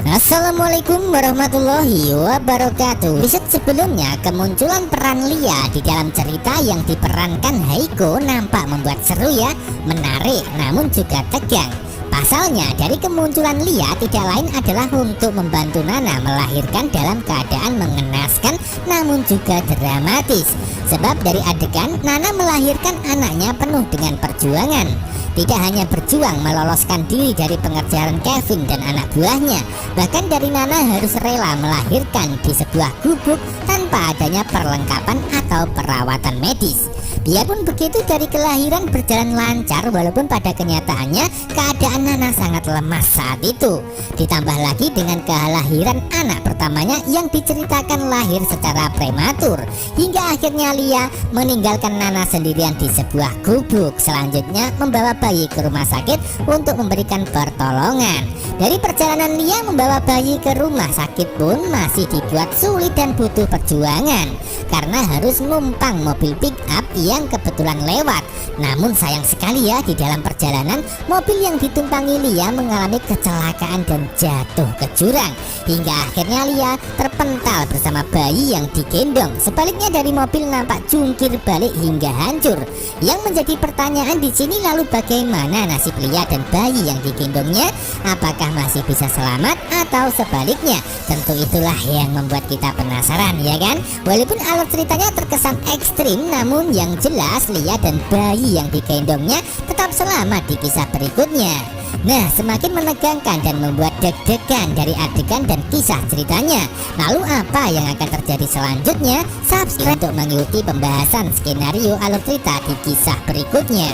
Assalamualaikum warahmatullahi wabarakatuh. Episode sebelumnya, kemunculan peran Lia di dalam cerita yang diperankan Heiko nampak membuat seru ya, menarik namun juga tegang. Pasalnya dari kemunculan Lia tidak lain adalah untuk membantu Nana melahirkan dalam keadaan mengenaskan namun juga dramatis. Sebab dari adegan Nana melahirkan anaknya penuh dengan perjuangan. Tidak hanya berjuang meloloskan diri dari pengejaran Kevin dan anak buahnya, bahkan dari Nana harus rela melahirkan di sebuah gubuk tanpa adanya perlengkapan atau perawatan medis. Biarpun begitu, dari kelahiran berjalan lancar walaupun pada kenyataannya keadaan Nana sangat lemas saat itu. Ditambah lagi dengan kelahiran anak pertamanya yang diceritakan lahir secara prematur, hingga akhirnya Lia meninggalkan Nana sendirian di sebuah gubuk. Selanjutnya membawa bayi ke rumah sakit untuk memberikan pertolongan. Dari perjalanan Lia membawa bayi ke rumah sakit pun masih dibuat sulit dan butuh perjuangan, karena harus numpang mobil pick up yang kebetulan lewat. Namun sayang sekali ya, di dalam perjalanan mobil yang ditumpangi Lia mengalami kecelakaan dan jatuh ke jurang, hingga akhirnya Lia terpental bersama bayi yang digendong. Sebaliknya dari mobil nampak jungkir balik hingga hancur. Yang menjadi pertanyaan di sini, lalu bagaimana nasib Lia dan bayi yang digendongnya? Apakah masih bisa selamat atau sebaliknya? Tentu itulah yang membuat kita penasaran, ya kan? Walaupun alur ceritanya terkesan ekstrim, namun yang jelas Lia dan bayi yang digendongnya tetap selamat di kisah berikutnya. Nah, semakin menegangkan dan membuat deg-degan dari adegan dan kisah ceritanya. Lalu apa yang akan terjadi selanjutnya? Subscribe untuk mengikuti pembahasan skenario alur cerita di kisah berikutnya.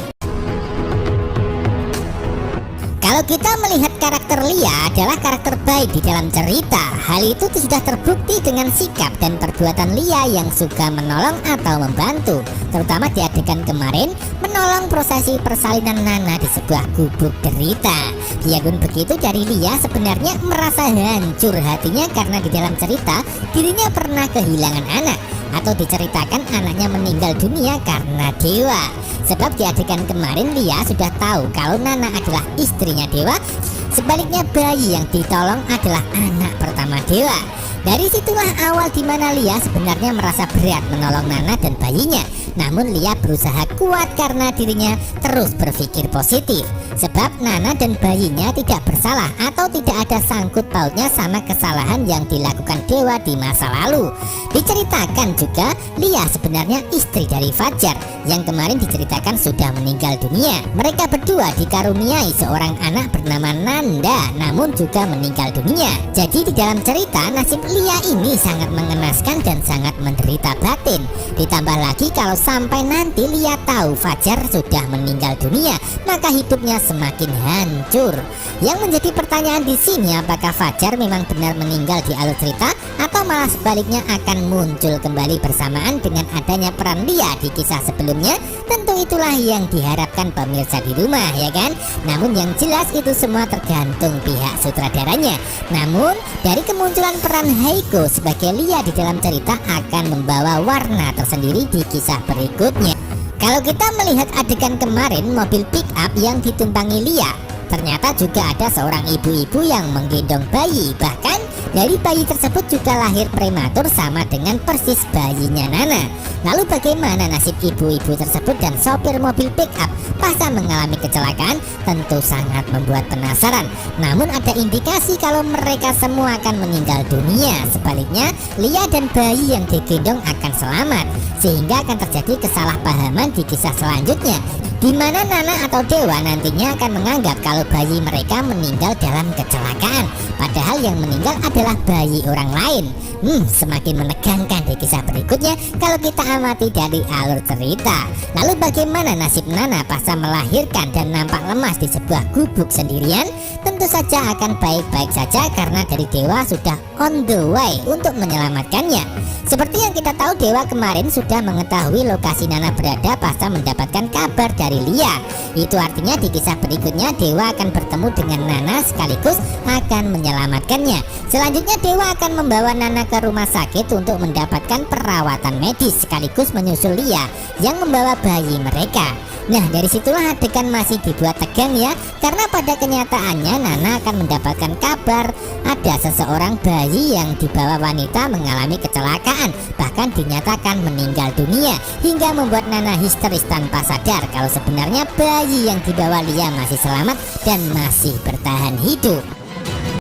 Kalau kita melihat karakter Lia adalah karakter baik di dalam cerita, hal itu sudah terbukti dengan sikap dan perbuatan Lia yang suka menolong atau membantu, terutama di adegan kemarin menolong prosesi persalinan Nana di sebuah gubuk derita. Biarpun begitu, dari Lia sebenarnya merasa hancur hatinya karena di dalam cerita dirinya pernah kehilangan anak, atau diceritakan anaknya meninggal dunia karena dewa. Sebab di adegan kemarin Lia sudah tahu kalau Nana adalah istrinya dewa, sebaliknya bayi yang ditolong adalah anak pertama dewa. Dari situlah awal dimana Lia sebenarnya merasa berat menolong Nana dan bayinya. Namun Lia berusaha kuat karena dirinya terus berpikir positif. Sebab Nana dan bayinya tidak bersalah atau tidak ada sangkut pautnya sama kesalahan yang dilakukan dewa di masa lalu. Diceritakan juga Lia sebenarnya istri dari Fajar yang kemarin diceritakan sudah meninggal dunia. Mereka berdua dikaruniai seorang anak bernama Nanda, namun juga meninggal dunia. Jadi di dalam cerita nasib Lia ini sangat mengenaskan dan sangat menderita batin. Ditambah lagi kalau sampai nanti Lia tahu Fajar sudah meninggal dunia, maka hidupnya semakin hancur. Yang menjadi pertanyaan di sini, apakah Fajar memang benar meninggal di alur cerita atau malah sebaliknya akan muncul kembali bersamaan dengan adanya peran Lia di kisah sebelumnya? Tentu itulah yang diharapkan pemirsa di rumah, ya kan? Namun yang jelas itu semua tergantung pihak sutradaranya. Namun dari kemunculan peran Heiko sebagai Lia di dalam cerita akan membawa warna tersendiri di kisah berikutnya. Kalau kita melihat adegan kemarin mobil pick up yang ditumpangi Lia, ternyata juga ada seorang ibu-ibu yang menggendong bayi. Bahkan dari bayi tersebut juga lahir prematur sama dengan persis bayinya Nana. Lalu bagaimana nasib ibu-ibu tersebut dan sopir mobil pick up pasca mengalami kecelakaan? Tentu sangat membuat penasaran. Namun ada indikasi kalau mereka semua akan meninggal dunia. Sebaliknya Lia dan bayi yang digendong akan selamat, sehingga akan terjadi kesalahpahaman di kisah selanjutnya, di mana Nana atau Dewa nantinya akan menganggap kalau bayi mereka meninggal dalam kecelakaan, padahal yang meninggal adalah bayi orang lain. Semakin menegangkan di kisah berikutnya kalau kita amati dari alur cerita. Lalu bagaimana nasib Nana pasca melahirkan dan nampak lemas di sebuah gubuk sendirian? Tentu saja akan baik-baik saja karena dari Dewa sudah on the way untuk menyelamatkannya. Seperti yang kita tahu, Dewa kemarin sudah mengetahui lokasi Nana berada pasca mendapatkan kabar dari Lia. Itu artinya di kisah berikutnya Dewa akan bertemu dengan Nana sekaligus akan menyelamatkannya. Selanjutnya Dewa akan membawa Nana ke rumah sakit untuk mendapatkan perawatan medis sekaligus menyusul Lia yang membawa bayi mereka. Nah, dari situlah adegan masih dibuat tegang ya, karena pada kenyataannya Nana akan mendapatkan kabar ada seseorang bayi yang dibawa wanita mengalami kecelakaan, bahkan dinyatakan meninggal dunia, hingga membuat Nana histeris tanpa sadar kalau sebenarnya bayi yang dibawa Lia masih selamat dan masih bertahan hidup.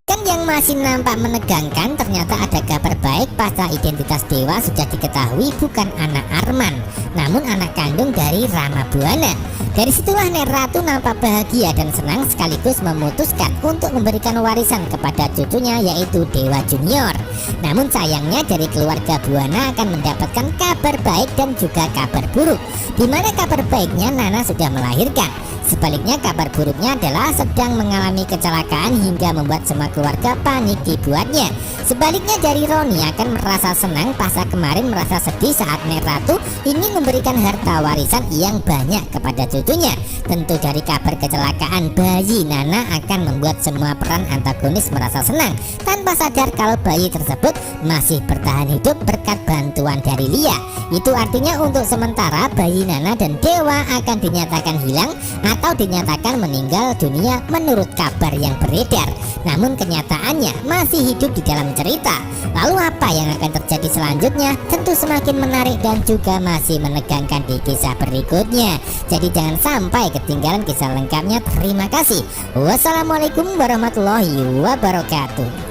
Dan yang masih nampak menegangkan, ternyata ada kabar baik pasca identitas Dewa sudah diketahui bukan anak Arman, namun anak kandung dari Rama Buana. Dari situlah Nek Ratu nampak bahagia dan senang sekaligus memutuskan untuk memberikan warisan kepada cucunya yaitu Dewa Junior. Namun sayangnya dari keluarga Buana akan mendapatkan kabar baik dan juga kabar buruk, di mana kabar baiknya Nana sudah melahirkan. Sebaliknya kabar buruknya adalah sedang mengalami kecelakaan hingga membuat semua keluarga panik dibuatnya. Sebaliknya dari Roni akan merasa senang pasca kemarin merasa sedih saat Nek Ratu ingin memberikan harta warisan yang banyak kepada cucunya. Tentu dari kabar kecelakaan bayi Nana akan membuat semua peran antagonis merasa senang tanpa sadar kalau bayi tersebut masih bertahan hidup berkat bantuan dari Lia. Itu artinya untuk sementara bayi Nana dan Dewa akan dinyatakan hilang atau dinyatakan meninggal dunia menurut kabar yang beredar. Namun kenyataannya masih hidup di dalam cerita. Lalu apa yang akan terjadi selanjutnya? Tentu semakin menarik dan juga masih menegangkan di kisah berikutnya. Jadi jangan sampai ketinggalan kisah lengkapnya. Terima kasih. Wassalamualaikum warahmatullahi wabarakatuh.